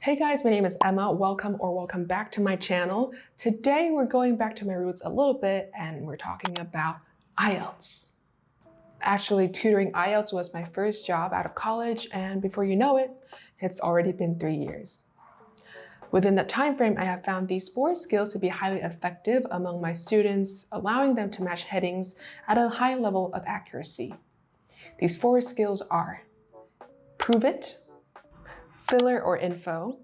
Hey guys, my name is Emma. Welcome back to my channel. Today we're going back to my roots a little bit and we're talking about IELTS. Actually, tutoring IELTS was my first job out of college, and before you know it, it's already been 3 years. Within that time frame, I have found these 4 skills to be highly effective among my students, allowing them to match headings at a high level of accuracy. These 4 skills are prove it, filler or info,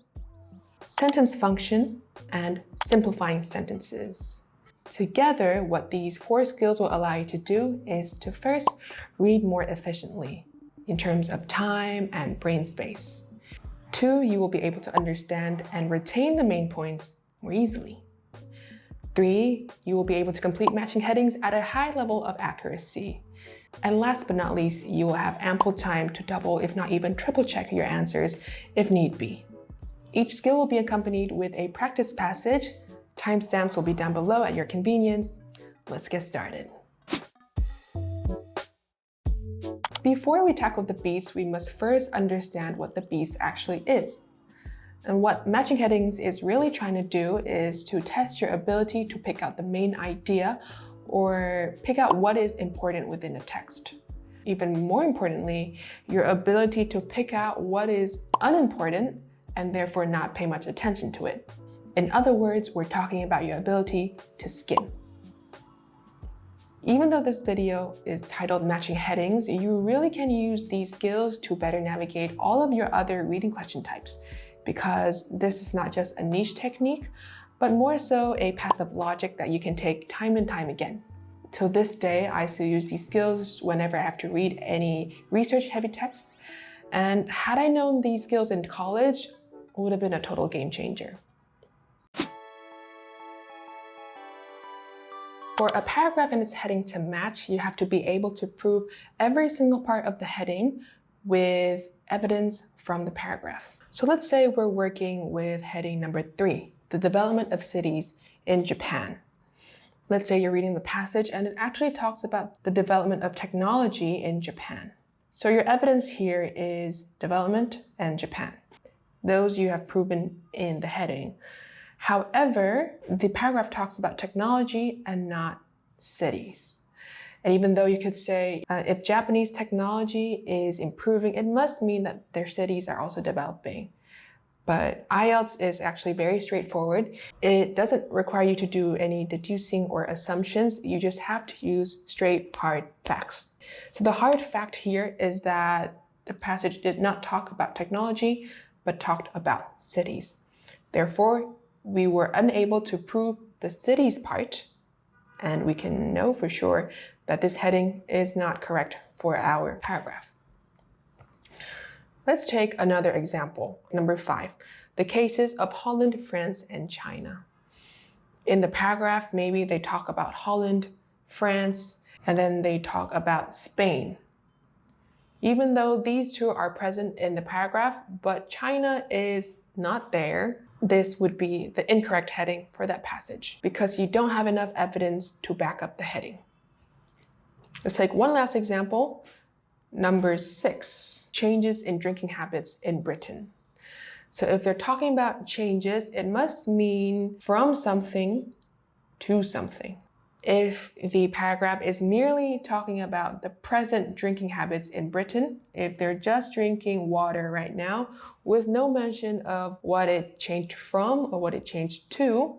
sentence function, and simplifying sentences. Together, what these 4 skills will allow you to do is to first read more efficiently in terms of time and brain space. 2, you will be able to understand and retain the main points more easily. 3, you will be able to complete matching headings at a high level of accuracy. And last but not least, you will have ample time to double, if not even triple check your answers if need be. Each skill will be accompanied with a practice passage. Timestamps will be down below at your convenience. Let's get started. Before we tackle the beast, we must first understand what the beast actually is. And what matching headings is really trying to do is to test your ability to pick out the main idea or pick out what is important within a text. Even more importantly, your ability to pick out what is unimportant and therefore not pay much attention to it. In other words, we're talking about your ability to skim. Even though this video is titled Matching Headings, you really can use these skills to better navigate all of your other reading question types, because this is not just a niche technique, but more so a path of logic that you can take time and time again. Till this day, I still use these skills whenever I have to read any research-heavy text, and had I known these skills in college, it would have been a total game changer. For a paragraph and its heading to match, you have to be able to prove every single part of the heading with evidence from the paragraph. So let's say we're working with heading number 3, the development of cities in Japan. Let's say you're reading the passage and it actually talks about the development of technology in Japan. So your evidence here is development and Japan. Those you have proven in the heading. However, the paragraph talks about technology and not cities. And even though you could say if Japanese technology is improving, it must mean that their cities are also developing. But IELTS is actually very straightforward. It doesn't require you to do any deducing or assumptions. You just have to use straight, hard facts. So the hard fact here is that the passage did not talk about technology, but talked about cities. Therefore, we were unable to prove the cities part, and we can know for sure that this heading is not correct for our paragraph. Let's take another example, number 5, the cases of Holland, France, and China. In the paragraph, maybe they talk about Holland, France, and then they talk about Spain. Even though these 2 are present in the paragraph, but China is not there, this would be the incorrect heading for that passage because you don't have enough evidence to back up the heading. Let's take one last example. Number 6, changes in drinking habits in Britain. So if they're talking about changes, it must mean from something to something. If the paragraph is merely talking about the present drinking habits in Britain, if they're just drinking water right now with no mention of what it changed from or what it changed to,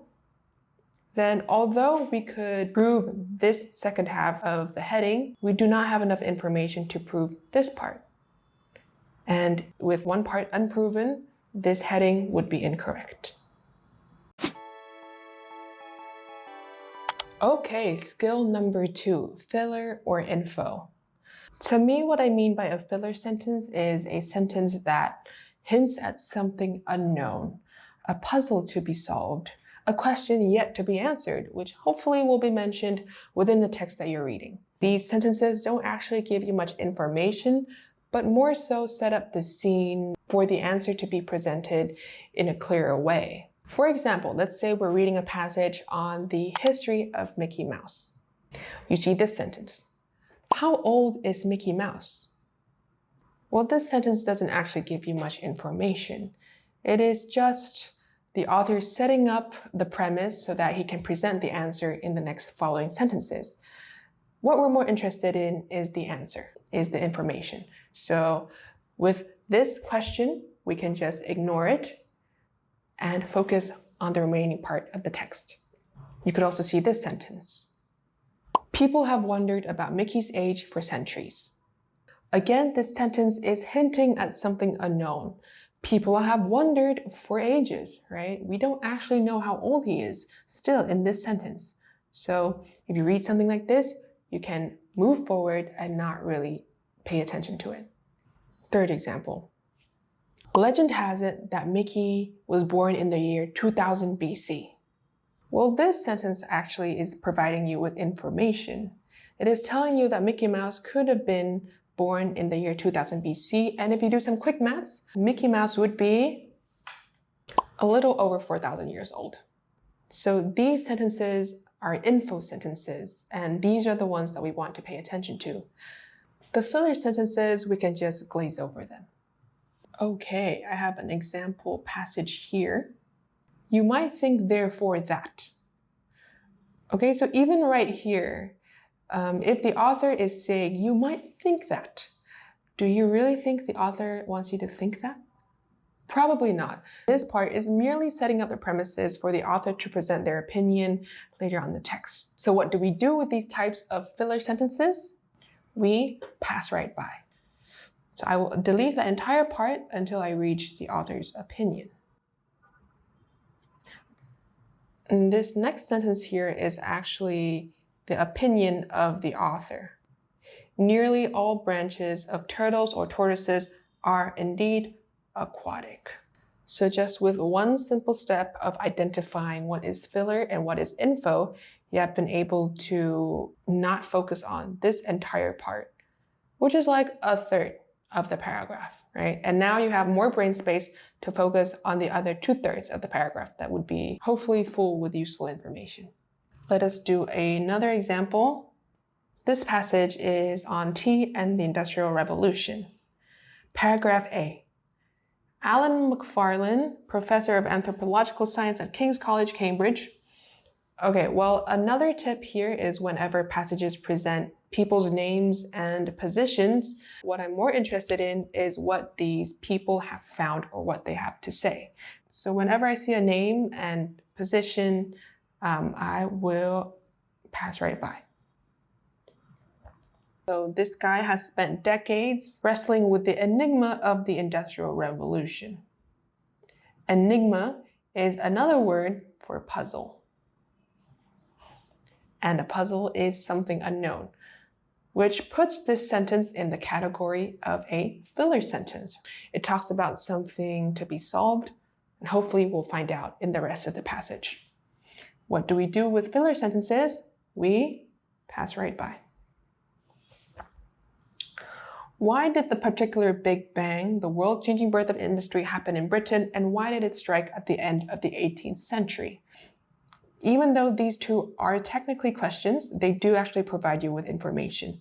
then although we could prove this second half of the heading, we do not have enough information to prove this part. And with one part unproven, this heading would be incorrect. Okay, skill number 2, filler or info. To me, what I mean by a filler sentence is a sentence that hints at something unknown, a puzzle to be solved, a question yet to be answered, which hopefully will be mentioned within the text that you're reading. These sentences don't actually give you much information, but more so set up the scene for the answer to be presented in a clearer way. For example, let's say we're reading a passage on the history of Mickey Mouse. You see this sentence. How old is Mickey Mouse? Well, this sentence doesn't actually give you much information. It is just the author setting up the premise so that he can present the answer in the next following sentences. What we're more interested in is the answer, is the information. So with this question, we can just ignore it and focus on the remaining part of the text. You could also see this sentence. People have wondered about Mickey's age for centuries. Again, this sentence is hinting at something unknown. People have wondered for ages, right? We don't actually know how old he is still in this sentence. So if you read something like this, you can move forward and not really pay attention to it. Third example. Legend has it that Mickey was born in the year 2000 BC. Well, this sentence actually is providing you with information. It is telling you that Mickey Mouse could have been born in the year 2000 BC, and if you do some quick maths, Mickey Mouse would be a little over 4,000 years old. So these sentences are info sentences, and these are the ones that we want to pay attention to. The filler sentences, we can just glaze over them. Okay, I have an example passage here. You might think therefore that. Okay, so even right here, if the author is saying, you might think that, do you really think the author wants you to think that? Probably not. This part is merely setting up the premises for the author to present their opinion later on in the text. So what do we do with these types of filler sentences? We pass right by. So I will delete the entire part until I reach the author's opinion. And this next sentence here is actually the opinion of the author. Nearly all branches of turtles or tortoises are indeed aquatic. So just with one simple step of identifying what is filler and what is info, you have been able to not focus on this entire part, which is like a third of the paragraph, right? And now you have more brain space to focus on the other 2/3 of the paragraph that would be hopefully full with useful information. Let us do another example. This passage is on tea and the Industrial Revolution. Paragraph A. Alan McFarlane, professor of anthropological science at King's College, Cambridge. Okay, well, another tip here is whenever passages present people's names and positions, what I'm more interested in is what these people have found or what they have to say. So whenever I see a name and position, I will pass right by. So this guy has spent decades wrestling with the enigma of the Industrial Revolution. Enigma is another word for puzzle. And a puzzle is something unknown, which puts this sentence in the category of a filler sentence. It talks about something to be solved, and hopefully we'll find out in the rest of the passage. What do we do with filler sentences? We pass right by. Why did the particular Big Bang, the world-changing birth of industry, happen in Britain, and why did it strike at the end of the 18th century? Even though these two are technically questions, they do actually provide you with information.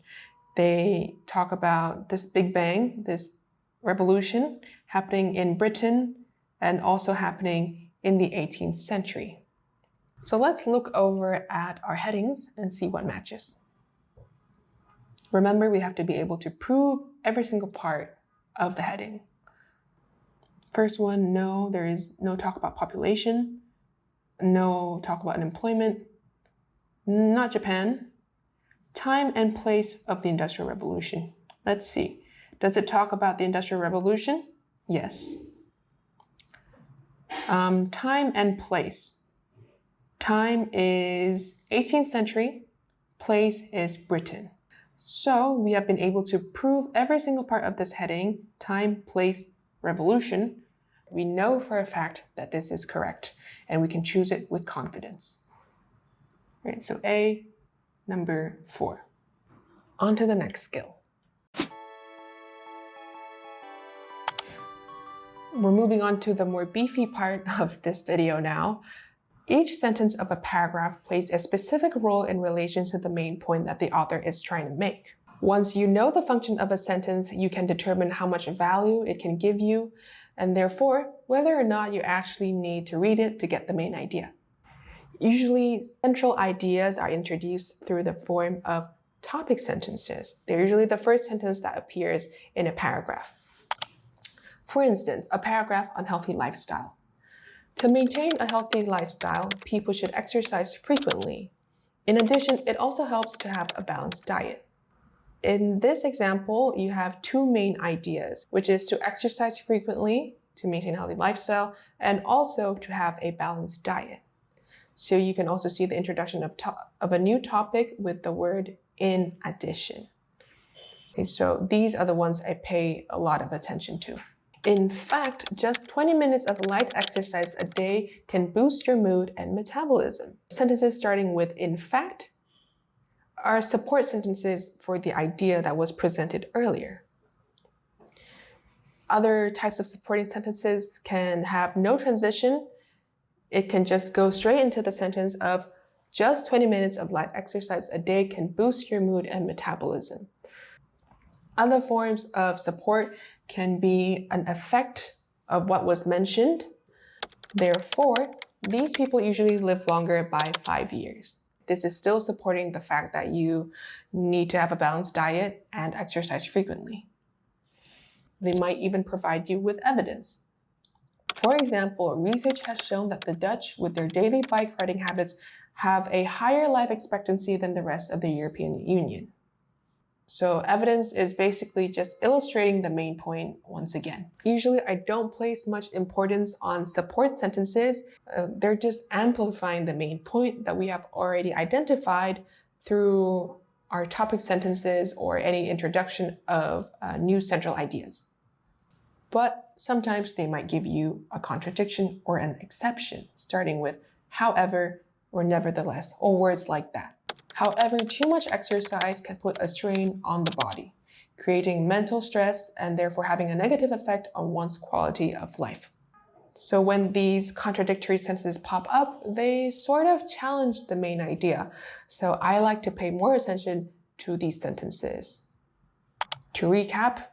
They talk about this Big Bang, this revolution happening in Britain and also happening in the 18th century. So let's look over at our headings and see what matches. Remember, we have to be able to prove every single part of the heading. First one, no, there is no talk about population. No talk about unemployment, not Japan. Time and place of the Industrial Revolution. Let's see. Does it talk about the Industrial Revolution? Yes. Time and place. Time is 18th century, place is Britain. So we have been able to prove every single part of this heading, time, place, revolution. We know for a fact that this is correct, and we can choose it with confidence. Right, so A, number 4. On to the next skill. We're moving on to the more beefy part of this video now. Each sentence of a paragraph plays a specific role in relation to the main point that the author is trying to make. Once you know the function of a sentence, you can determine how much value it can give you. and therefore whether or not you actually need to read it to get the main idea. Usually, central ideas are introduced through the form of topic sentences. They're usually the first sentence that appears in a paragraph. For instance, a paragraph on healthy lifestyle. To maintain a healthy lifestyle, people should exercise frequently. In addition, it also helps to have a balanced diet. In this example, you have two main ideas, which is to exercise frequently to maintain a healthy lifestyle and also to have a balanced diet. So you can also see the introduction of a new topic with the word in addition. Okay, so these are the ones I pay a lot of attention to. In fact, just 20 minutes of light exercise a day can boost your mood and metabolism. Sentences starting with in fact are support sentences for the idea that was presented earlier. Other types of supporting sentences can have no transition. It can just go straight into the sentence of just 20 minutes of light exercise a day can boost your mood and metabolism. Other forms of support can be an effect of what was mentioned. Therefore, these people usually live longer by 5 years. This is still supporting the fact that you need to have a balanced diet and exercise frequently. They might even provide you with evidence. For example, research has shown that the Dutch, with their daily bike riding habits, have a higher life expectancy than the rest of the European Union. So evidence is basically just illustrating the main point once again. Usually I don't place much importance on support sentences. They're just amplifying the main point that we have already identified through our topic sentences or any introduction of new central ideas. But sometimes they might give you a contradiction or an exception, starting with however or nevertheless, or words like that. However, too much exercise can put a strain on the body, creating mental stress and therefore having a negative effect on one's quality of life. So when these contradictory sentences pop up, they sort of challenge the main idea. So I like to pay more attention to these sentences. To recap,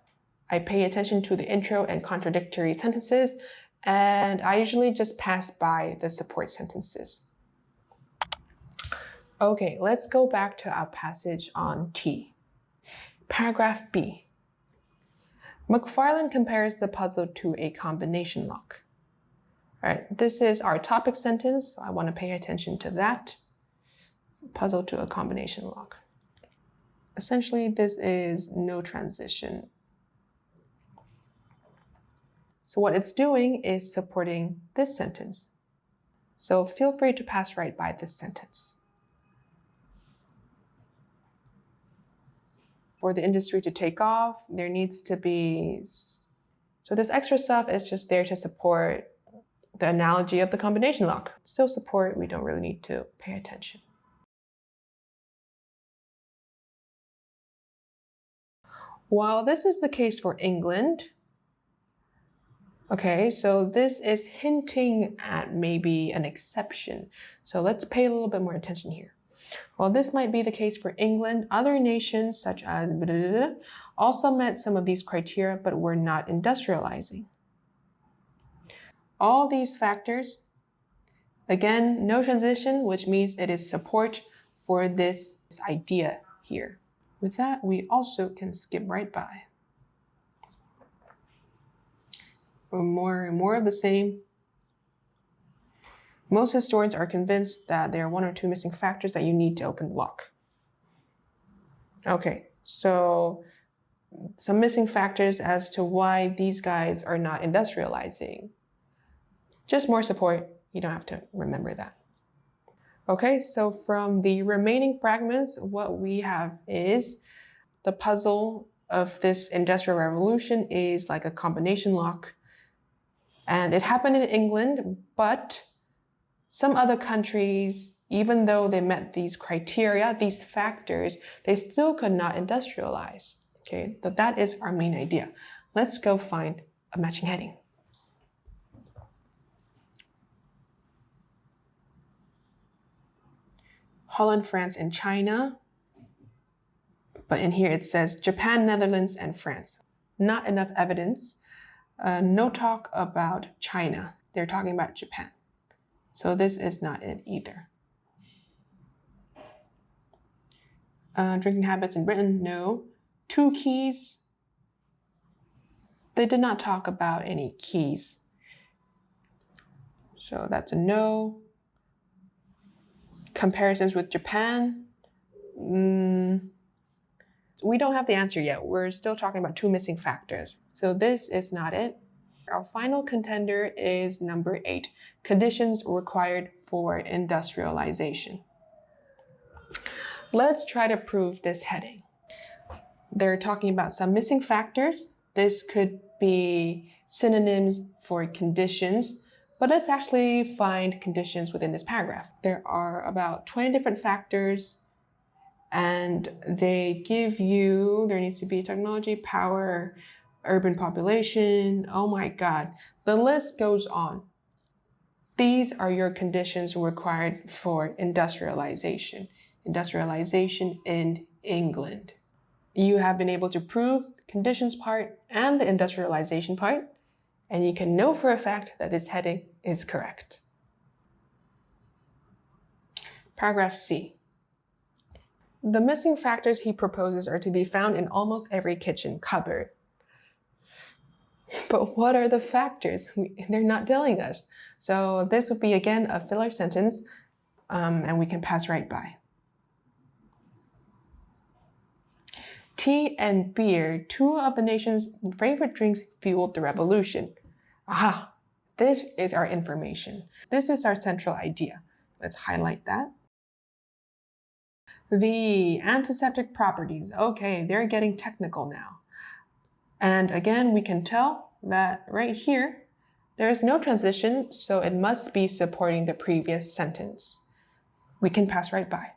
I pay attention to the intro and contradictory sentences, and I usually just pass by the support sentences. Okay, let's go back to our passage on tea. Paragraph B. McFarlane compares the puzzle to a combination lock. All right, this is our topic sentence, so I want to pay attention to that. Puzzle to a combination lock. Essentially, this is no transition. So what it's doing is supporting this sentence. So feel free to pass right by this sentence. For the industry to take off, there needs to be... So this extra stuff is just there to support the analogy of the combination lock. Still support, we don't really need to pay attention. While this is the case for England, okay, so this is hinting at maybe an exception. So let's pay a little bit more attention here. While this might be the case for England, other nations such as also met some of these criteria but were not industrializing. All these factors, again, no transition, which means it is support for this idea here. With that, we also can skip right by. More of the same. Most historians are convinced that there are one or two missing factors that you need to open the lock. Okay, so some missing factors as to why these guys are not industrializing. Just more support, you don't have to remember that. Okay, so from the remaining fragments, what we have is the puzzle of this industrial revolution is like a combination lock. And it happened in England, but some other countries, even though they met these criteria, these factors, they still could not industrialize. Okay, so that is our main idea. Let's go find a matching heading. Holland, France, and China. But in here it says Japan, Netherlands, and France. Not enough evidence. No talk about China. They're talking about Japan. So this is not it either. Drinking habits in Britain, no. 2 keys. They did not talk about any keys. So that's a no. Comparisons with Japan. We don't have the answer yet. We're still talking about 2 missing factors. So this is not it. Our final contender is number 8, conditions required for industrialization. Let's try to prove this heading. They're talking about some missing factors. This could be synonyms for conditions, but let's actually find conditions within this paragraph. There are about 20 different factors, and they give you, there needs to be technology, power, urban population. Oh my God, the list goes on. These are your conditions required for industrialization. Industrialization in England. You have been able to prove the conditions part and the industrialization part, and you can know for a fact that this heading is correct. Paragraph C. The missing factors he proposes are to be found in almost every kitchen cupboard. But what are the factors? They're not telling us. So this would be, again, a filler sentence, and we can pass right by. Tea and beer, 2 of the nation's favorite drinks, fueled the revolution. Aha, this is our information. This is our central idea. Let's highlight that. The antiseptic properties, okay, they're getting technical now. And again, we can tell that right here, there is no transition, so it must be supporting the previous sentence. We can pass right by.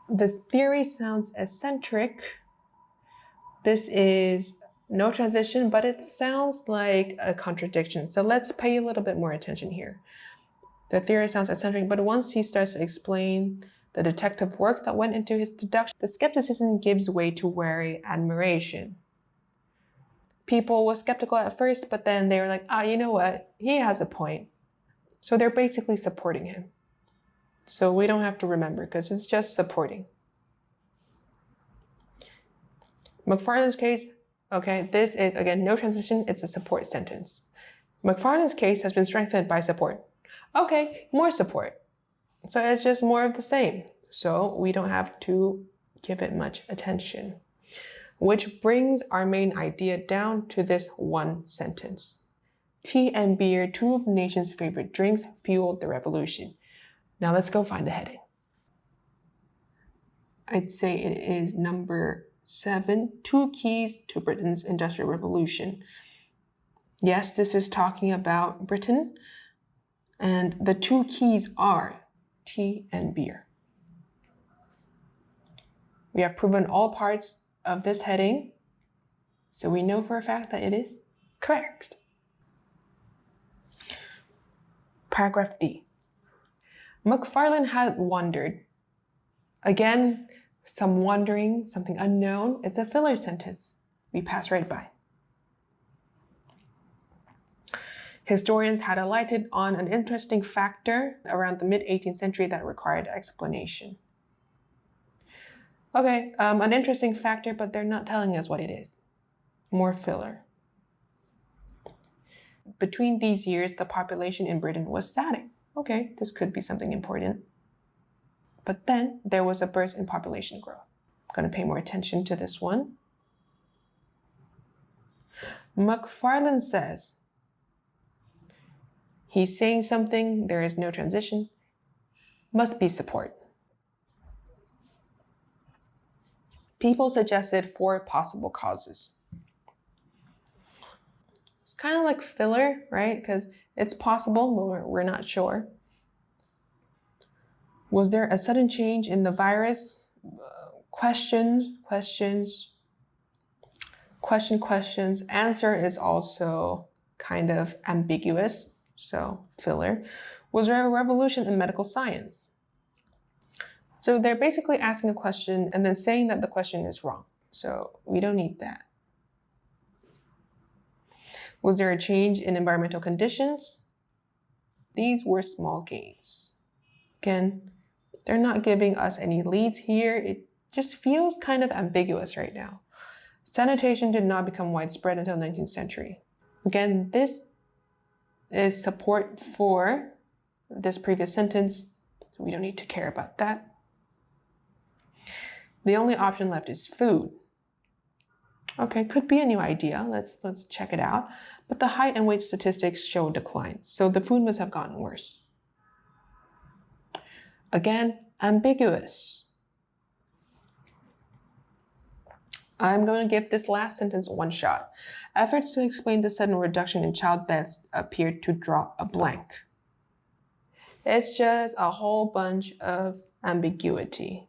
This theory sounds eccentric. This is no transition, but it sounds like a contradiction. So let's pay a little bit more attention here. The theory sounds eccentric, but once he starts to explain the detective work that went into his deduction, the skepticism gives way to wary admiration. People were skeptical at first, but then they were like, you know what? He has a point. So they're basically supporting him. So we don't have to remember because it's just supporting. McFarlane's case, okay, this is, again, no transition. It's a support sentence. McFarlane's case has been strengthened by support. Okay, more support. So it's just more of the same. So we don't have to give it much attention. Which brings our main idea down to this one sentence. Tea and beer, 2 of the nation's favorite drinks, fueled the revolution. Now let's go find the heading. I'd say it is number 7, 2 keys to Britain's Industrial Revolution. Yes, this is talking about Britain. And the 2 keys are tea and beer. We have proven all parts of this heading, so we know for a fact that it is correct. Paragraph D. McFarlane had wondered. Again, some wondering, something unknown. It's a filler sentence. We pass right by. Historians had alighted on an interesting factor around the mid-18th century that required explanation. Okay, an interesting factor, but they're not telling us what it is. More filler. Between these years, the population in Britain was static. Okay, this could be something important. But then there was a burst in population growth. I'm going to pay more attention to this one. McFarlane says, he's saying something, there is no transition, must be support. People suggested 4 possible causes. It's kind of like filler, right? Because it's possible, but we're not sure. Was there a sudden change in the virus? Questions. Answer is also kind of ambiguous, so filler. Was there a revolution in medical science? So they're basically asking a question and then saying that the question is wrong. So we don't need that. Was there a change in environmental conditions? These were small gains. Again, they're not giving us any leads here. It just feels kind of ambiguous right now. Sanitation did not become widespread until the 19th century. Again, this is support for this previous sentence. So we don't need to care about that. The only option left is food. Okay, could be a new idea. Let's check it out. But the height and weight statistics show decline, so the food must have gotten worse. Again, ambiguous. I'm going to give this last sentence one shot. Efforts to explain the sudden reduction in child deaths appeared to draw a blank. It's just a whole bunch of ambiguity.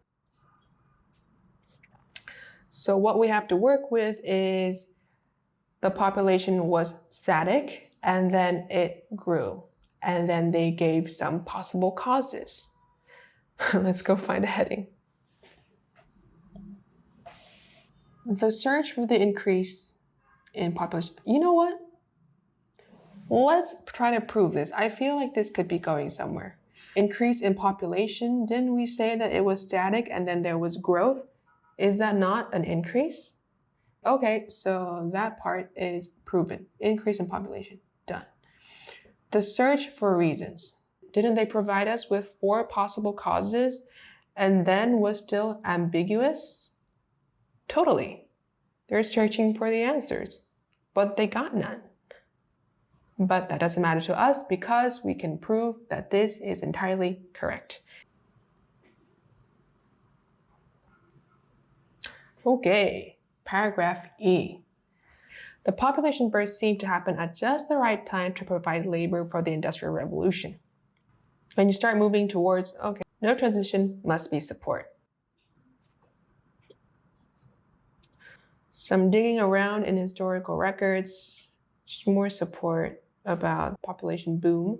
So what we have to work with is the population was static and then it grew. And then they gave some possible causes. Let's go find a heading. The search for the increase in population. You know what? Let's try to prove this. I feel like this could be going somewhere. Increase in population, didn't we say that it was static and then there was growth? Is that not an increase? Okay, so that part is proven. Increase in population, done. The search for reasons. Didn't they provide us with 4 possible causes and then was still ambiguous? Totally. They're searching for the answers, but they got none. But that doesn't matter to us because we can prove that this is entirely correct. Okay, paragraph E. The population burst seemed to happen at just the right time to provide labor for the Industrial Revolution. When you start moving towards, okay, no transition must be support. Some digging around in historical records, more support about population boom.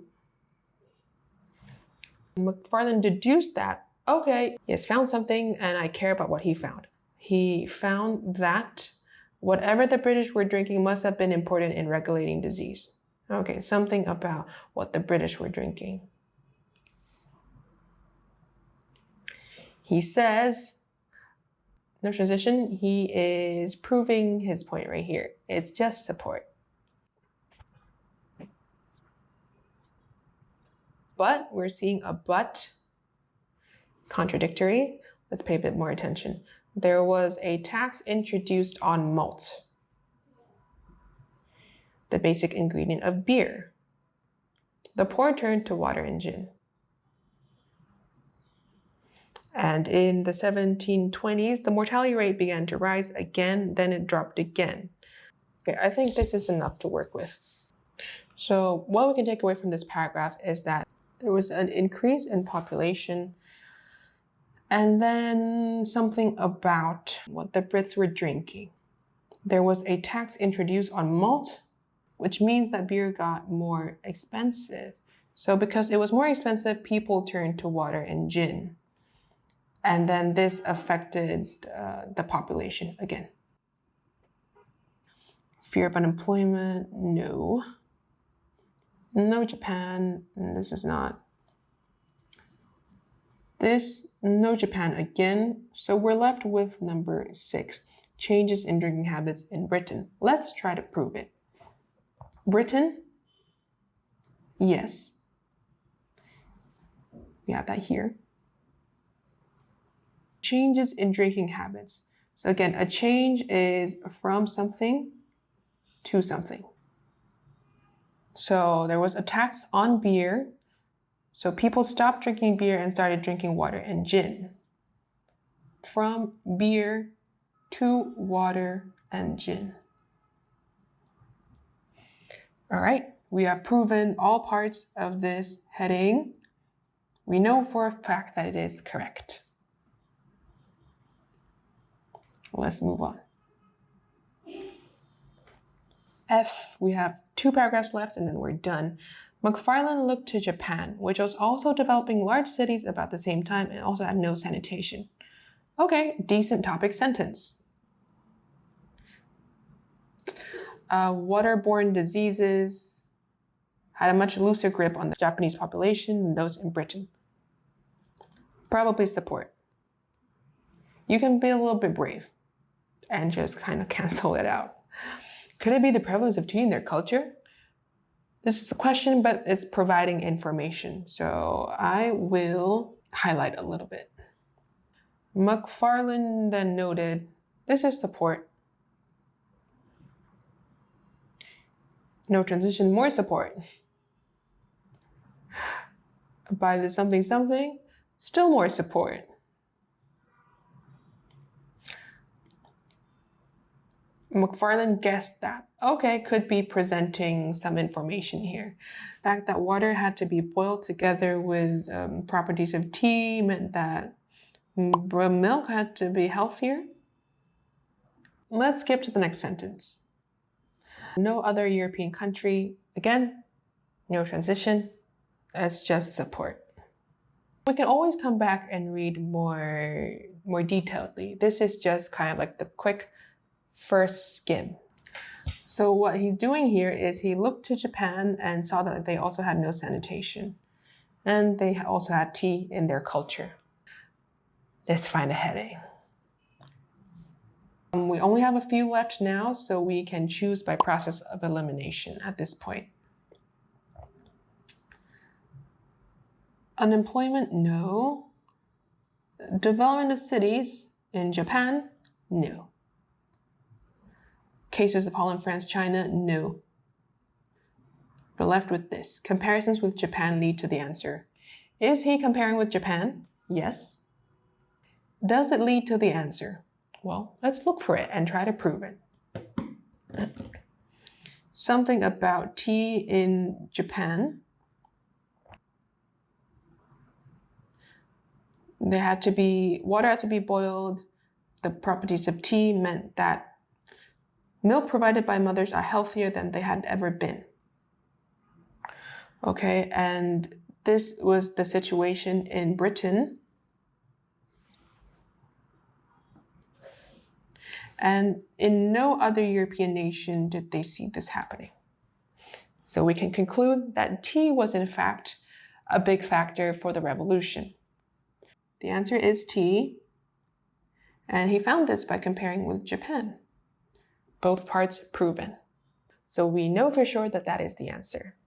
McFarland deduced that, okay, he has found something and I care about what he found. He found that whatever the British were drinking must have been important in regulating disease. Okay, something about what the British were drinking. He says, no transition, he is proving his point right here. It's just support. But we're seeing a but, contradictory. Let's pay a bit more attention. There was a tax introduced on malt, the basic ingredient of beer. The poor turned to water and gin. And in the 1720s, the mortality rate began to rise again, then it dropped again. Okay, I think this is enough to work with. So what we can take away from this paragraph is that there was an increase in population and then something about what the Brits were drinking. There was a tax introduced on malt, which means that beer got more expensive. So because it was more expensive, people turned to water and gin. And then this affected the population again. Fear of unemployment, no. No Japan, this is not. This, no Japan again. So we're left with number 6, changes in drinking habits in Britain. Let's try to prove it. Britain, yes. We have that here. Changes in drinking habits. So again, a change is from something to something. So there was a tax on beer. So people stopped drinking beer and started drinking water and gin. From beer to water and gin. All right, we have proven all parts of this heading. We know for a fact that it is correct. Let's move on. F, we have 2 paragraphs left and then we're done. McFarland looked to Japan, which was also developing large cities about the same time and also had no sanitation. Okay, decent topic sentence. Waterborne diseases had a much looser grip on the Japanese population than those in Britain. Probably support. You can be a little bit brave and just kind of cancel it out. Could it be the prevalence of tea in their culture? This is a question, but it's providing information. So I will highlight a little bit. McFarlane then noted, this is support. No transition, more support. By the something something, still more support. McFarlane guessed that, okay, could be presenting some information here. The fact that water had to be boiled together with properties of tea meant that milk had to be healthier. Let's skip to the next sentence. No other European country, again, no transition, it's just support. We can always come back and read more detailedly. This is just kind of like the quick first skim. So what he's doing here is he looked to Japan and saw that they also had no sanitation. And they also had tea in their culture. Let's find a heading. We only have a few left now, so we can choose by process of elimination at this point. Unemployment, no. Development of cities in Japan, no. Cases of Holland, France, China, no. We're left with this. Comparisons with Japan lead to the answer. Is he comparing with Japan? Yes. Does it lead to the answer? Well, let's look for it and try to prove it. Something about tea in Japan. Water had to be boiled. The properties of tea meant that milk provided by mothers are healthier than they had ever been. Okay, and this was the situation in Britain. And in no other European nation did they see this happening. So we can conclude that tea was in fact a big factor for the revolution. The answer is tea, and he found this by comparing with Japan. Both parts proven. So we know for sure that that is the answer.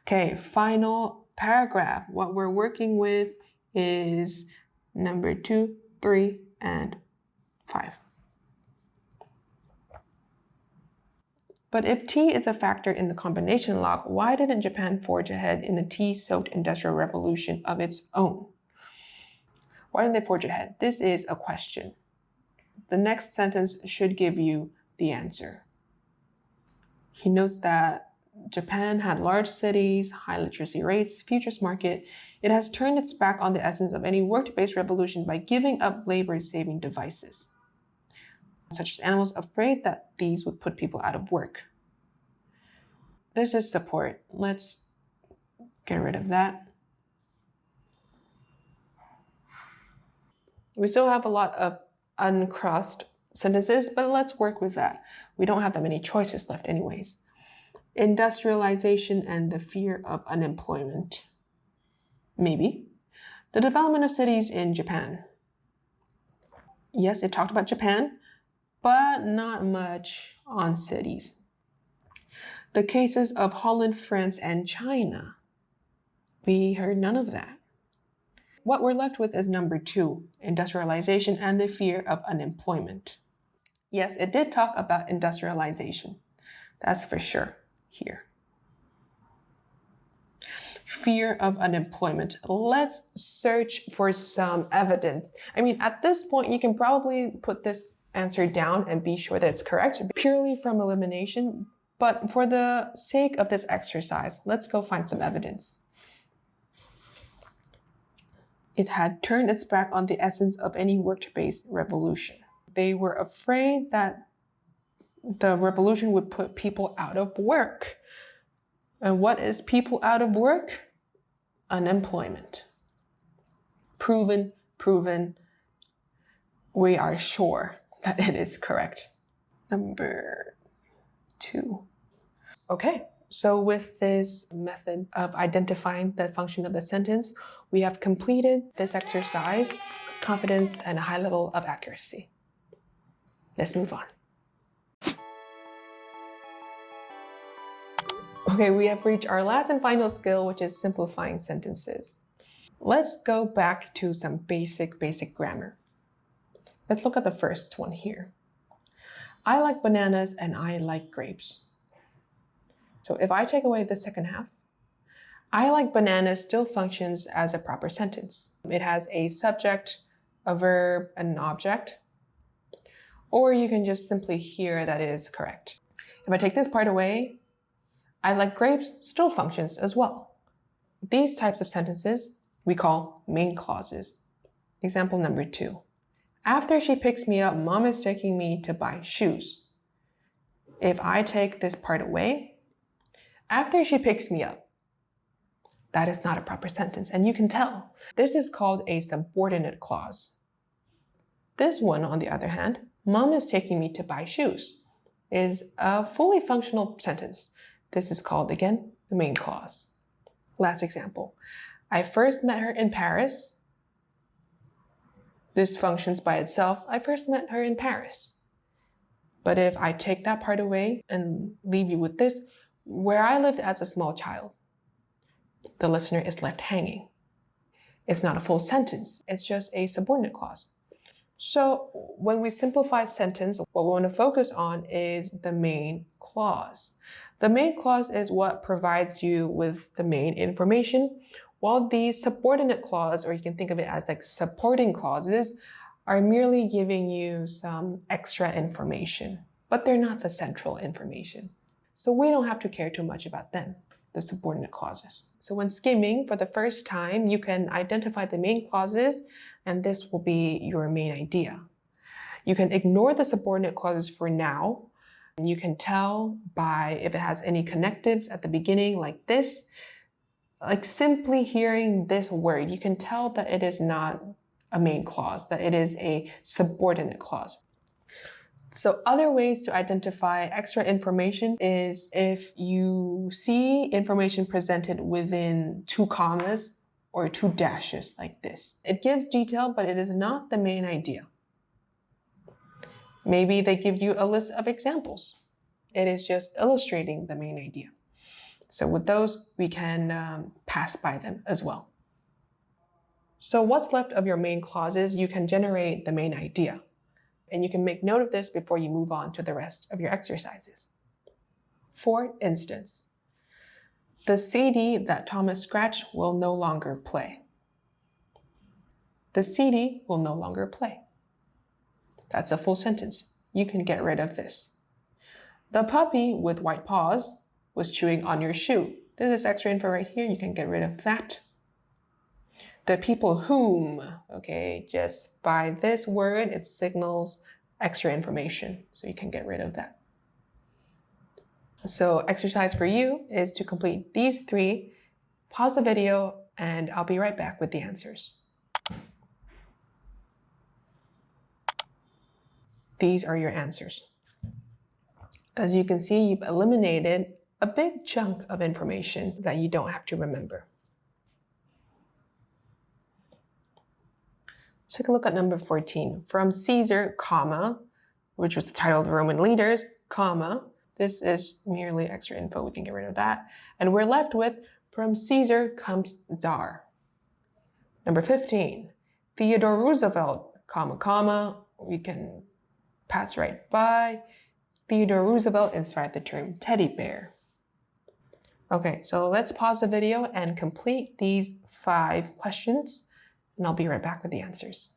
Okay, final paragraph. What we're working with is number 2, 3, and 5. But if tea is a factor in the combination log, why didn't Japan forge ahead in a tea-soaked industrial revolution of its own? Why didn't they forge ahead? This is a question. The next sentence should give you the answer. He notes that Japan had large cities, high literacy rates, futures market. It has turned its back on the essence of any work-based revolution by giving up labor-saving devices, such as animals, afraid that these would put people out of work. This is support. Let's get rid of that. We still have a lot of uncrossed sentences, but let's work with that. We don't have that many choices left anyways. Industrialization and the fear of unemployment. Maybe. The development of cities in Japan. Yes, it talked about Japan, but not much on cities. The cases of Holland, France, and China. We heard none of that. What we're left with is number 2, industrialization and the fear of unemployment. Yes, it did talk about industrialization. That's for sure here. Fear of unemployment. Let's search for some evidence. I mean, at this point, you can probably put this answer down and be sure that it's correct, purely from elimination. But for the sake of this exercise, let's go find some evidence. It had turned its back on the essence of any work-based revolution. They were afraid that the revolution would put people out of work. And what is people out of work? Unemployment. Proven. We are sure that it is correct. Number 2. Okay, so with this method of identifying the function of the sentence, we have completed this exercise with confidence and a high level of accuracy. Let's move on. Okay, we have reached our last and final skill, which is simplifying sentences. Let's go back to some basic grammar. Let's look at the first one here. I like bananas and I like grapes. So if I take away the second half, I like bananas still functions as a proper sentence. It has a subject, a verb, and an object. Or you can just simply hear that it is correct. If I take this part away, I like grapes still functions as well. These types of sentences we call main clauses. Example number 2. After she picks me up, Mom is taking me to buy shoes. If I take this part away, after she picks me up, that is not a proper sentence, and you can tell. This is called a subordinate clause. This one, on the other hand, Mom is taking me to buy shoes, is a fully functional sentence. This is called, again, the main clause. Last example. I first met her in Paris. This functions by itself. I first met her in Paris. But if I take that part away and leave you with this, where I lived as a small child, the listener is left hanging. It's not a full sentence. It's just a subordinate clause. So when we simplify sentence, what we want to focus on is the main clause. The main clause is what provides you with the main information, while the subordinate clause, or you can think of it as like supporting clauses, are merely giving you some extra information, but they're not the central information. So we don't have to care too much about them, the subordinate clauses. So when skimming for the first time, you can identify the main clauses, and this will be your main idea. You can ignore the subordinate clauses for now. You can tell by if it has any connectives at the beginning like this. Like simply hearing this word, you can tell that it is not a main clause, that it is a subordinate clause. So other ways to identify extra information is if you see information presented within 2 commas or 2 dashes like this. It gives detail, but it is not the main idea. Maybe they give you a list of examples. It is just illustrating the main idea. So with those, we can pass by them as well. So what's left of your main clauses, you can generate the main idea. And you can make note of this before you move on to the rest of your exercises. For instance, the CD that Thomas scratched will no longer play. The CD will no longer play. That's a full sentence. You can get rid of this. The puppy with white paws was chewing on your shoe. This is extra info right here. You can get rid of that. The people whom, okay, just by this word, it signals extra information. So you can get rid of that. So exercise for you is to complete these 3, pause the video, and I'll be right back with the answers. These are your answers. As you can see, you've eliminated a big chunk of information that you don't have to remember. Let's take a look at number 14. From Caesar, comma, which was the title of the Roman leaders, comma. This is merely extra info. We can get rid of that. And we're left with, from Caesar comes Tsar. Number 15. Theodore Roosevelt, comma, comma. We can pass right by. Theodore Roosevelt inspired the term teddy bear. Okay, so let's pause the video and complete these 5 questions, and I'll be right back with the answers.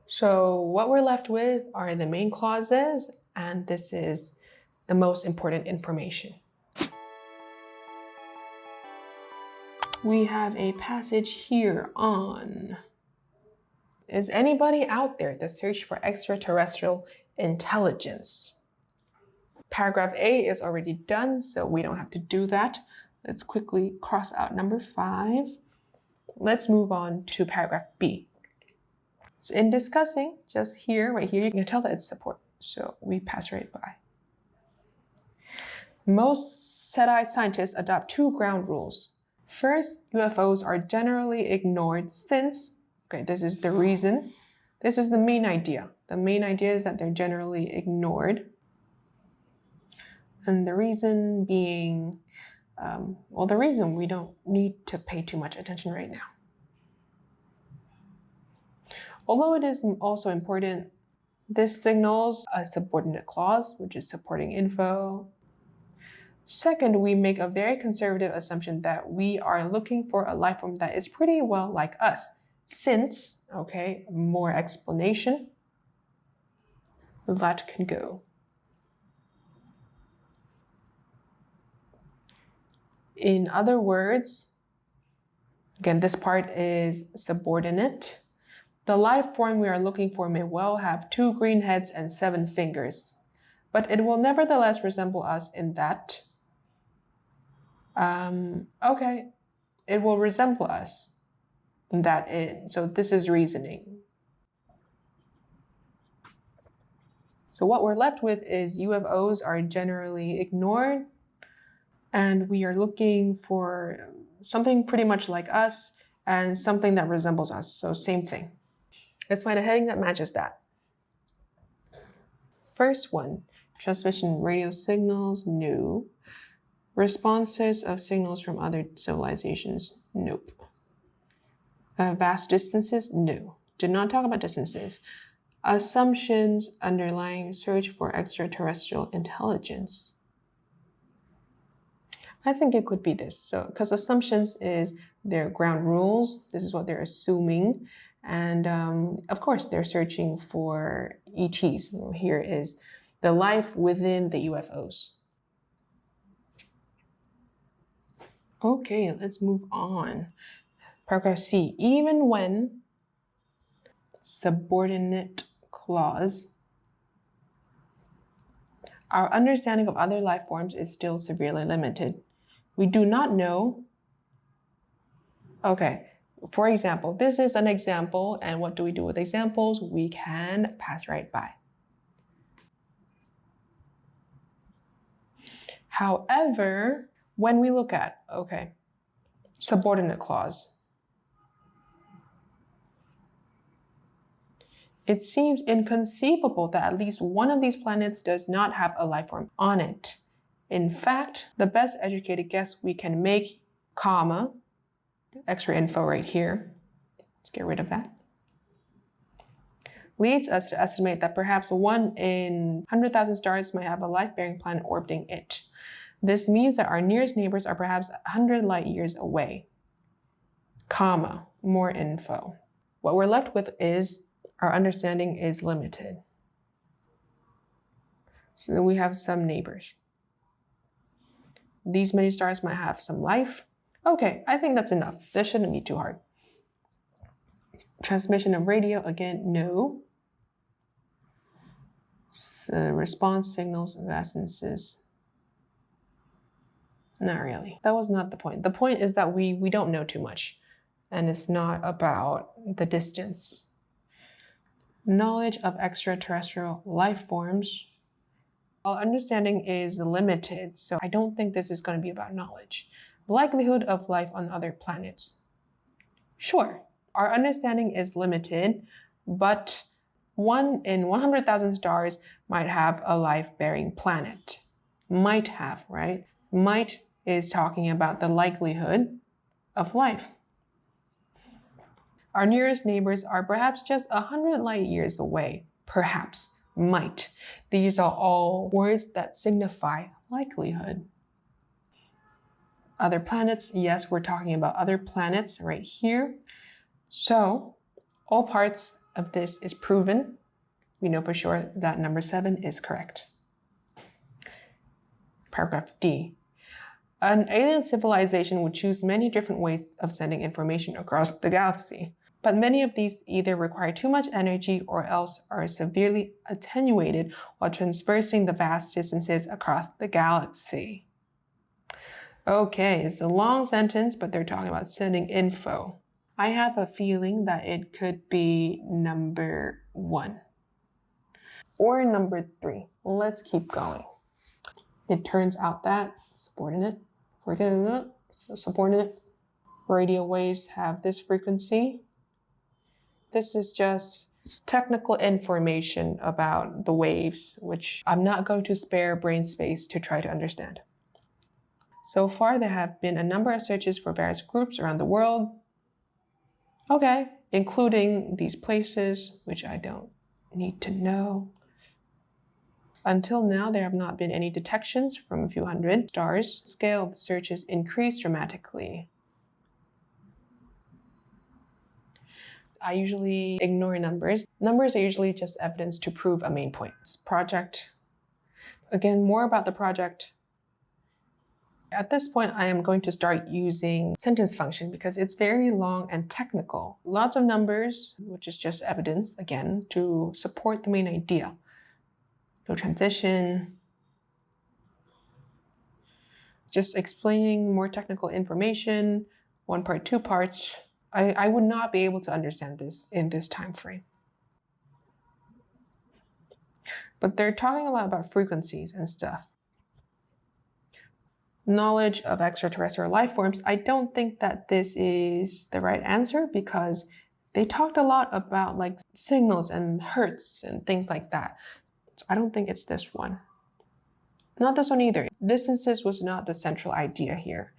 So what we're left with are the main clauses, and this is the most important information. We have a passage here on, is anybody out there to search for extraterrestrial intelligence? Paragraph A is already done, so we don't have to do that. Let's quickly cross out number 5. Let's move on to paragraph B. So in discussing, just here, right here, you can tell that it's support. So we pass right by. Most Jedi scientists adopt 2 ground rules. First, UFOs are generally ignored since, okay, this is the reason. This is the main idea. The main idea is that they're generally ignored. And the reason being, the reason we don't need to pay too much attention right now. Although it is also important, this signals a subordinate clause, which is supporting info. Second, we make a very conservative assumption that we are looking for a life form that is pretty well like us. Since, okay, more explanation, that can go. In other words, again, this part is subordinate. The life form we are looking for may well have 2 green heads and 7 fingers, but it will nevertheless resemble us in that, it will resemble us in that so this is reasoning. So what we're left with is UFOs are generally ignored, and we are looking for something pretty much like us and something that resembles us, so same thing. Let's find a heading that matches that. First one, transmission radio signals, no. Responses of signals from other civilizations, nope. Vast distances, no. Did not talk about distances. Assumptions underlying search for extraterrestrial intelligence. I think it could be this. So, because assumptions is their ground rules. This is what they're assuming. And of course, they're searching for ETs. Here is the life within the UFOs. Okay, let's move on. Paragraph C, even when subordinate clause, our understanding of other life forms is still severely limited. We do not know. Okay, for example, this is an example, and what do we do with examples? We can pass right by. However, when we look at, subordinate clause, it seems inconceivable that at least one of these planets does not have a life form on it. In fact, the best educated guess we can make, comma, extra info right here, let's get rid of that, leads us to estimate that perhaps 1 in 100,000 stars might have a life-bearing planet orbiting it. This means that our nearest neighbors are perhaps 100 light years away, comma, more info. What we're left with is our understanding is limited. So we have some neighbors. These many stars might have some life. Okay, I think that's enough. This shouldn't be too hard. Transmission of radio, again, no. Response signals of essences. Not really. That was not the point. The point is that we don't know too much, and it's not about the distance. Knowledge of extraterrestrial life forms. Well, understanding is limited, so I don't think this is going to be about knowledge. Likelihood of life on other planets. Sure, our understanding is limited, but 1 in 100,000 stars might have a life-bearing planet. Might have, right? Might is talking about the likelihood of life. Our nearest neighbors are perhaps just 100 light years away. Perhaps, might. These are all words that signify likelihood. Other planets, yes, we're talking about other planets right here. So, all parts of this is proven. We know for sure that number 7 is correct. Paragraph D. An alien civilization would choose many different ways of sending information across the galaxy, but many of these either require too much energy or else are severely attenuated while traversing the vast distances across the galaxy. Okay, it's a long sentence, but they're talking about sending info. I have a feeling that it could be number 1 or number 3. Let's keep going. It turns out that subordinate radio waves have this frequency. This is just technical information about the waves, which I'm not going to spare brain space to try to understand. So far, there have been a number of searches for various groups around the world. Okay, including these places, which I don't need to know. Until now, there have not been any detections from a few hundred stars. The scale of the searches increased dramatically. I usually ignore numbers. Numbers are usually just evidence to prove a main point. This project, again, more about the project. At this point, I am going to start using sentence function because it's very long and technical. Lots of numbers, which is just evidence, again, to support the main idea. No transition. Just explaining more technical information, 1 part, 2 parts. I would not be able to understand this in this time frame. But they're talking a lot about frequencies and stuff. Knowledge of extraterrestrial life forms. I don't think that this is the right answer because they talked a lot about like signals and hertz and things like that. So I don't think it's this one. Not this one either. Distances was not the central idea here.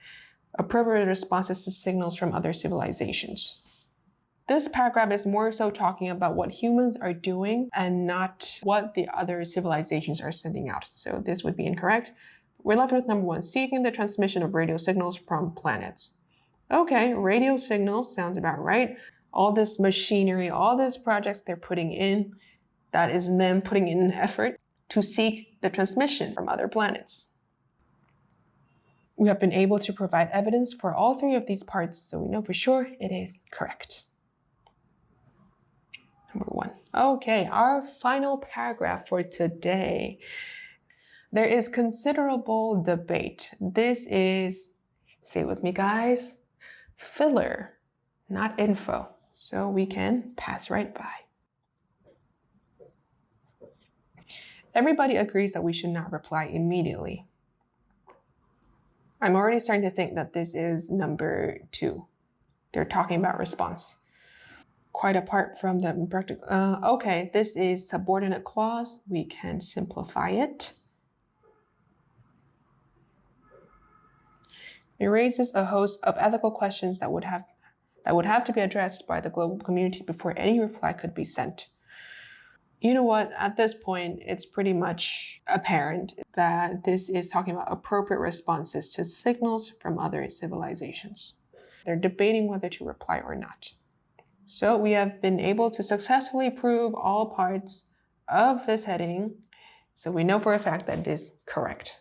Appropriate responses to signals from other civilizations. This paragraph is more so talking about what humans are doing and not what the other civilizations are sending out. So this would be incorrect. We're left with number 1, seeking the transmission of radio signals from planets. Okay, radio signals sounds about right. All this machinery, all these projects they're putting in, that is them putting in effort to seek the transmission from other planets. We have been able to provide evidence for all 3 of these parts, so we know for sure it is correct. Number 1. Okay, our final paragraph for today. There is considerable debate. This is, say it with me guys, filler, not info. So we can pass right by. Everybody agrees that we should not reply immediately. I'm already starting to think that this is number 2. They're talking about response. Quite apart from the practical. Okay, this is subordinate clause. We can simplify it. It raises a host of ethical questions that would have to be addressed by the global community before any reply could be sent. You know what? At this point, it's pretty much apparent that this is talking about appropriate responses to signals from other civilizations. They're debating whether to reply or not. So we have been able to successfully prove all parts of this heading. So we know for a fact that it is correct.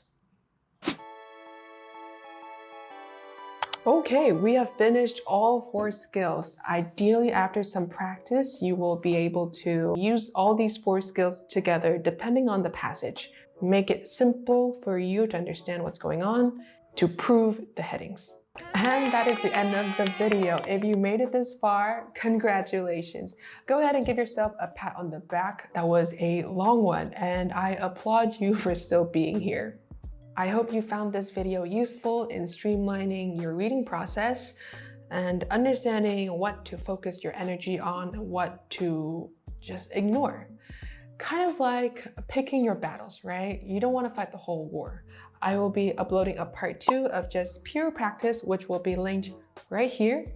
Okay, we have finished all 4 skills. Ideally, after some practice, you will be able to use all these 4 skills together depending on the passage. Make it simple for you to understand what's going on to prove the headings. And that is the end of the video. If you made it this far, congratulations. Go ahead and give yourself a pat on the back. That was a long one, and I applaud you for still being here. I hope you found this video useful in streamlining your reading process and understanding what to focus your energy on and what to just ignore. Kind of like picking your battles, right? You don't want to fight the whole war. I will be uploading a part 2 of just pure practice, which will be linked right here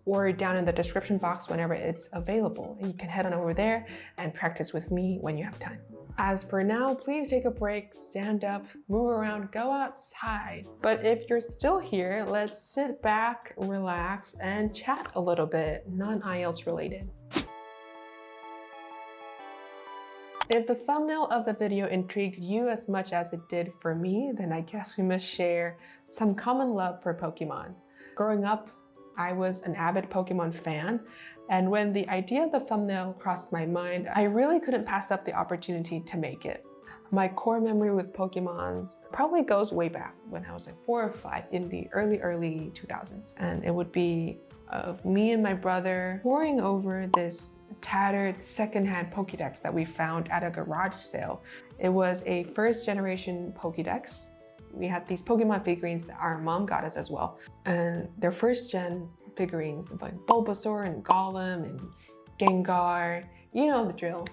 or down in the description box whenever it's available. You can head on over there and practice with me when you have time. As for now, please take a break, stand up, move around, go outside. But if you're still here, let's sit back, relax, and chat a little bit, non-IELTS related. If the thumbnail of the video intrigued you as much as it did for me, then I guess we must share some common love for Pokemon. Growing up, I was an avid Pokemon fan, and when the idea of the thumbnail crossed my mind, I really couldn't pass up the opportunity to make it. My core memory with Pokemons probably goes way back when I was like 4 or 5 in the early 2000s. And it would be of me and my brother poring over this tattered secondhand Pokédex that we found at a garage sale. It was a first generation Pokédex. We had these Pokemon figurines that our mom got us as well. And they're first gen figurines of like Bulbasaur and Golem and Gengar, you know the drill.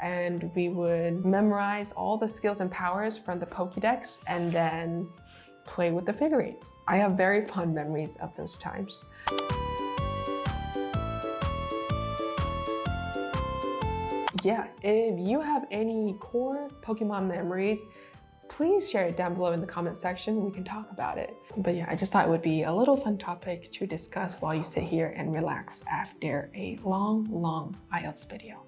And we would memorize all the skills and powers from the Pokédex and then play with the figurines. I have very fond memories of those times. Yeah, if you have any core Pokemon memories, please share it down below in the comment section. We can talk about it. But yeah, I just thought it would be a little fun topic to discuss while you sit here and relax after a long IELTS video.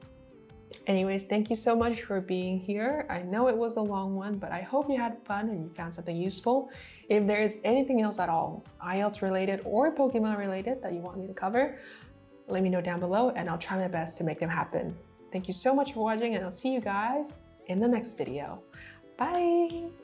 Anyways, thank you so much for being here. I know it was a long one, but I hope you had fun and you found something useful. If there is anything else at all, IELTS related or Pokemon related that you want me to cover, let me know down below and I'll try my best to make them happen. Thank you so much for watching and I'll see you guys in the next video. Bye!